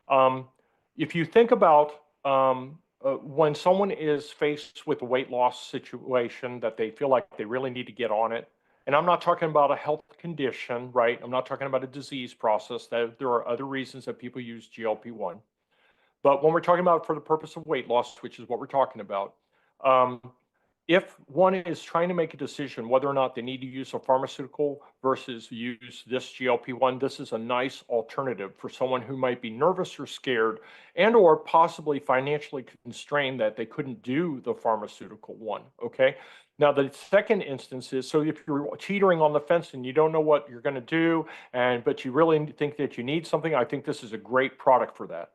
Um, if you think about when someone is faced with a weight loss situation that they feel like they really need to get on it, and I'm not talking about a health condition, right? I'm not talking about a disease process. That there are other reasons that people use GLP-1. But when we're talking about for the purpose of weight loss, which is what we're talking about, um, if one is trying to make a decision whether or not they need to use a pharmaceutical versus use this GLP-1, this is a nice alternative for someone who might be nervous or scared and or possibly financially constrained that they couldn't do the pharmaceutical one, okay? Now, the second instance is, so if you're teetering on the fence and you don't know what you're going to do, but you really think that you need something, I think this is a great product for that.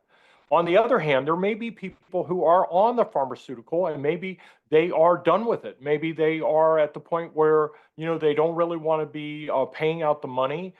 On the other hand, there may be people who are on the pharmaceutical and maybe they are done with it. Maybe they are at the point where, they don't really want to be paying out the money.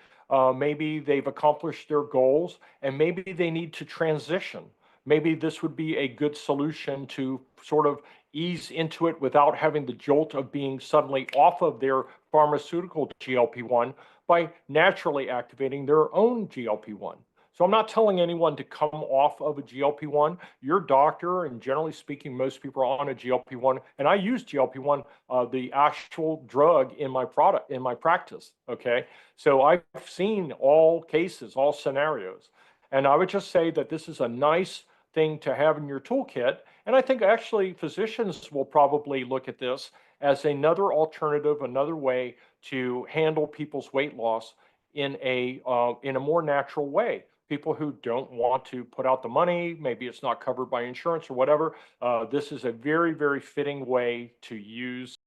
Maybe they've accomplished their goals and maybe they need to transition. Maybe this would be a good solution to sort of ease into it without having the jolt of being suddenly off of their pharmaceutical GLP-1 by naturally activating their own GLP-1. So I'm not telling anyone to come off of a GLP-1. Your doctor, and generally speaking, most people are on a GLP-1, and I use GLP-1, the actual drug in my product, in my practice, okay? So I've seen all cases, all scenarios. And I would just say that this is a nice thing to have in your toolkit. And I think actually physicians will probably look at this as another alternative, another way to handle people's weight loss in a more natural way. People who don't want to put out the money, maybe it's not covered by insurance or whatever. This is a very, very fitting way to use